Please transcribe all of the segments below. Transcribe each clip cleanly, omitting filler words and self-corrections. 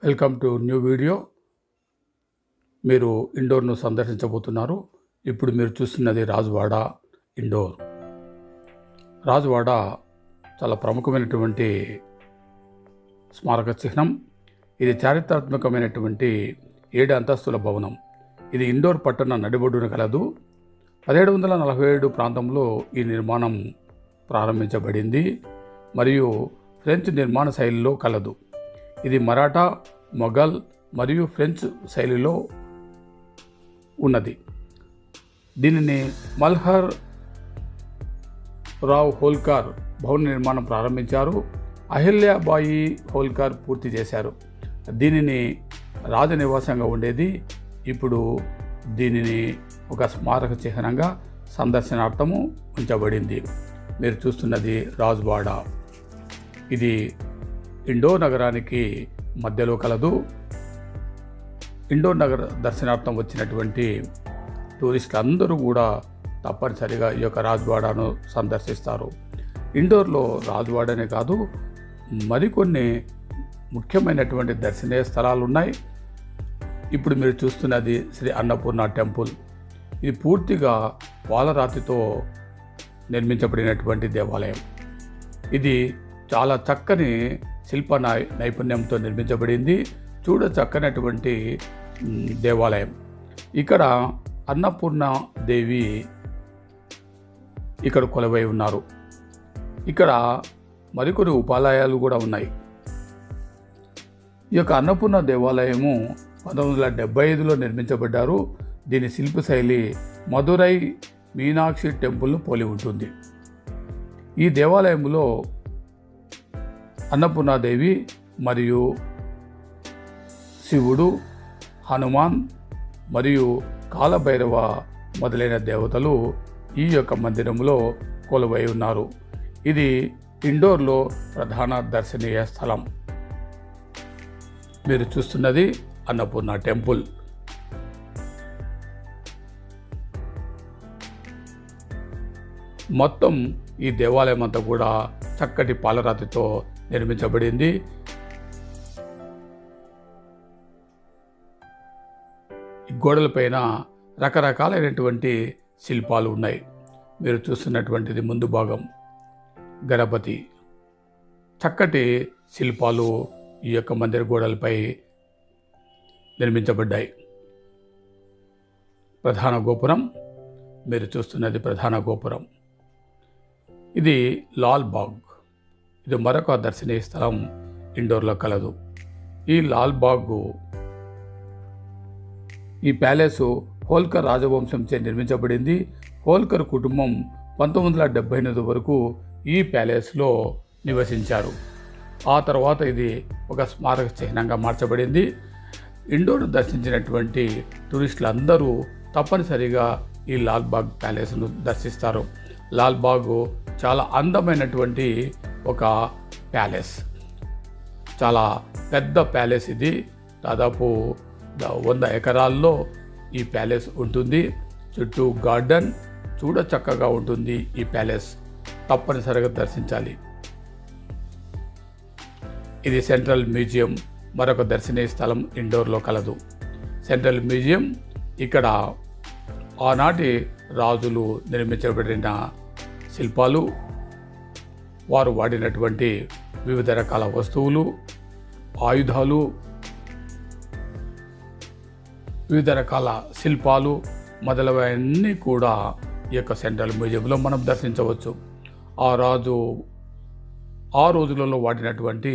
Welcome to new video. మీరు ఇండోర్ను సందర్శించబోతున్నారు. ఇప్పుడు మీరు చూస్తున్నది రాజవాడ ఇండోర్. రాజవాడ చాలా ప్రముఖమైనటువంటి స్మారక చిహ్నం. ఇది చారిత్రాత్మకమైనటువంటి 7 అంతస్తుల భవనం. ఇది ఇండోర్ పట్టణ నడిబొడ్డున కలదు. 1747 ప్రాంతంలో ఈ నిర్మాణం ప్రారంభించబడింది మరియు ఫ్రెంచ్ నిర్మాణ శైలిలో కలదు. ఇది మరాఠా, మొఘల్ మరియు ఫ్రెంచ్ శైలిలో ఉన్నది. దీనిని మల్హర్ రావ్ హోల్కర్ భవన నిర్మాణం ప్రారంభించారు. అహిల్యాబాయి హోల్కర్ పూర్తి చేశారు. దీనిని రాజనివాసంగా ఉండేది. ఇప్పుడు దీనిని ఒక స్మారక చిహ్నంగా సందర్శనార్థము ఉంచబడింది. మీరు చూస్తున్నది రాజ్వాడ. ఇది ఇండోర్ నగరానికి మధ్యలో కలదు. ఇండోర్ నగర దర్శనార్థం వచ్చినటువంటి టూరిస్టులు అందరూ కూడా తప్పనిసరిగా ఈ యొక్క రాజ్వాడను సందర్శిస్తారు. ఇండోర్లో రాజ్వాడనే కాదు, మరికొన్ని ముఖ్యమైనటువంటి దర్శనీయ స్థలాలు ఉన్నాయి. ఇప్పుడు మీరు చూస్తున్నది శ్రీ అన్నపూర్ణ టెంపుల్. ఇది పూర్తిగా పాలరాతితో నిర్మించబడినటువంటి దేవాలయం. ఇది చాలా చక్కని శిల్ప నైపుణ్యంతో నిర్మించబడింది. చూడ చక్కనటువంటి దేవాలయం. ఇక్కడ అన్నపూర్ణ దేవి ఇక్కడ కొలువై ఉన్నారు. ఇక్కడ మరికొన్ని ఉపాలయాలు కూడా ఉన్నాయి. ఈ యొక్క అన్నపూర్ణ దేవాలయము 1975లో నిర్మించబడ్డారు. దీని శిల్పశైలి మదురై మీనాక్షి టెంపుల్ను పోలి ఉంటుంది. ఈ దేవాలయంలో అన్నపూర్ణాదేవి మరియు శివుడు, హనుమాన్ మరియు కాలభైరవ మొదలైన దేవతలు ఈ యొక్క మందిరంలో కొలువై ఉన్నారు. ఇది ఇండోర్లో ప్రధాన దర్శనీయ స్థలం. మీరు చూస్తున్నది అన్నపూర్ణ టెంపుల్. మొత్తం ఈ దేవాలయం అంతా కూడా చక్కటి పాలరాతితో నిర్మించబడింది. ఈ గోడలపైన రకరకాలైనటువంటి శిల్పాలు ఉన్నాయి. మీరు చూస్తున్నటువంటిది ముందు భాగం గణపతి. చక్కటి శిల్పాలు ఈ యొక్క మందిర గోడలపై నిర్మించబడ్డాయి. ప్రధాన గోపురం. మీరు చూస్తున్నది ప్రధాన గోపురం. ఇది లాల్ బాగ్. ఇది మరొక దర్శనీయ స్థలం ఇండోర్లో కలదు. ఈ లాల్ బాగ్, ఈ ప్యాలెస్ హోల్కర్ రాజవంశంచే నిర్మించబడింది. హోల్కర్ కుటుంబం 1978 వరకు ఈ ప్యాలెస్లో నివసించారు. ఆ తర్వాత ఇది ఒక స్మారక చిహ్నంగా మార్చబడింది. ఇండోర్ దర్శించినటువంటి టూరిస్టులందరూ తప్పనిసరిగా ఈ లాల్ బాగ్ ప్యాలెస్ను దర్శిస్తారు. లాల్ బాగ్ చాలా అందమైనటువంటి ఒక ప్యాలెస్. చాలా పెద్ద ప్యాలెస్ ఇది. దాదాపు 100 ఎకరాల్లో ఈ ప్యాలెస్ ఉంటుంది. చుట్టూ గార్డెన్. చూడ చక్కగా ఉంటుంది ఈ ప్యాలెస్. తప్పనిసరిగా దర్శించాలి. ఇది సెంట్రల్ మ్యూజియం, మరొక దర్శనీయ స్థలం ఇండోర్లో కలదు. సెంట్రల్ మ్యూజియం ఇక్కడ ఆనాటి రాజులు నిర్మించబడిన శిల్పాలు, వారు వాడినటువంటి వివిధ రకాల వస్తువులు, ఆయుధాలు, వివిధ రకాల శిల్పాలు మొదలైనవన్నీ కూడా ఈ యొక్క సెంట్రల్ మ్యూజియంలో మనం దర్శించవచ్చు. ఆ రోజులలో వాడినటువంటి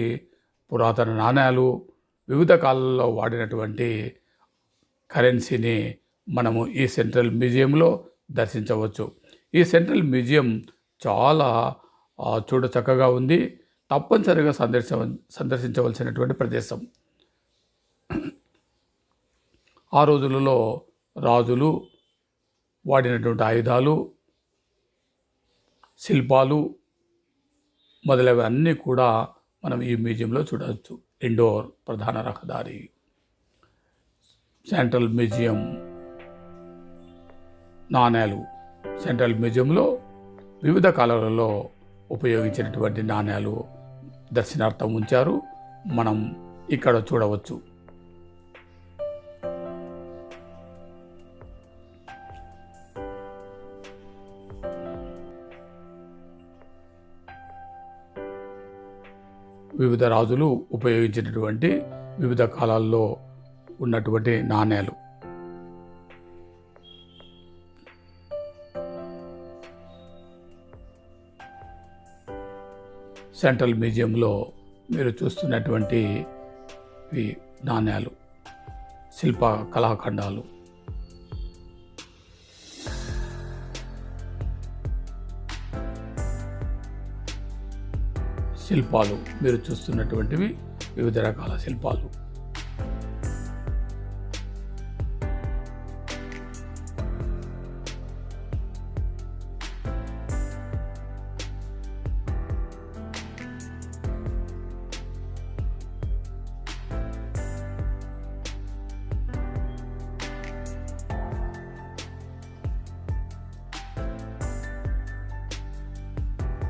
పురాతన నాణ్యాలు, వివిధ కాలాల్లో వాడినటువంటి కరెన్సీని మనము ఈ సెంట్రల్ మ్యూజియంలో దర్శించవచ్చు. ఈ సెంట్రల్ మ్యూజియం చాలా చూడ చక్కగా ఉంది. తప్పనిసరిగా సందర్శించవలసినటువంటి ప్రదేశం. ఆ రోజులలో రాజులు వాడినటువంటి ఆయుధాలు, శిల్పాలు మొదలైనవన్నీ కూడా మనం ఈ మ్యూజియంలో చూడవచ్చు. ఇండోర్ ప్రధాన రహదారి, సెంట్రల్ మ్యూజియం, నాణేలు. సెంట్రల్ మ్యూజియంలో వివిధ కాలాలలో ఉపయోగించినటువంటి నాణేలు దర్శనార్థం ఉంచారు. మనం ఇక్కడ చూడవచ్చు. వివిధ రాజులు ఉపయోగించినటువంటి వివిధ కాలాల్లో ఉన్నటువంటి నాణేలు. సెంట్రల్ మ్యూజియంలో మీరు చూస్తున్నటువంటి నాణేలు, శిల్ప కళాఖండాలు. శిల్పాలు మీరు చూస్తున్నటువంటివి వివిధ రకాల శిల్పాలు.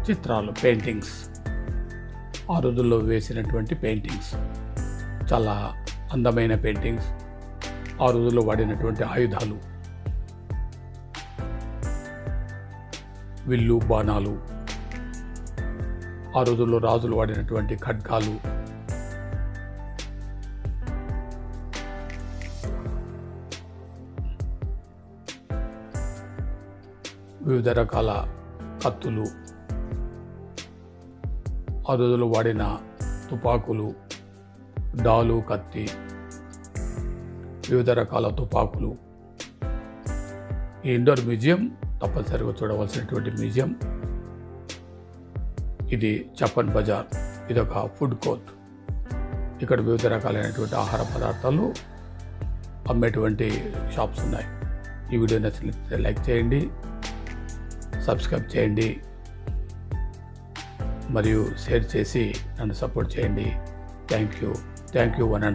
చిత్రాలు, పెయింటింగ్స్, ఆ రోజుల్లో వేసినటువంటి పెయింటింగ్స్, చాలా అందమైన పెయింటింగ్స్. ఆ రోజుల్లో వాడినటువంటి ఆయుధాలు, విల్లు, బాణాలు, ఆ రోజుల్లో రాజులు వాడినటువంటి ఖడ్గాలు, వివిధ రకాల కత్తులు, ఆ రోజుల్లో వాడిన తుపాకులు, డాలు, కత్తి, వివిధ రకాల తుపాకులు. ఈ ఇండోర్ మ్యూజియం తప్పనిసరిగా చూడవలసినటువంటి మ్యూజియం. ఇది చప్పన్ బజార్. ఇదొక ఫుడ్ కోర్ట్. ఇక్కడ వివిధ రకాలైనటువంటి ఆహార పదార్థాలు అమ్మేటువంటి షాప్స్ ఉన్నాయి. ఈ వీడియో నచ్చినట్లయితే లైక్ చేయండి, సబ్స్క్రైబ్ చేయండి మరియు షేర్ చేసి నన్ను సపోర్ట్ చేయండి. Thank you one and all.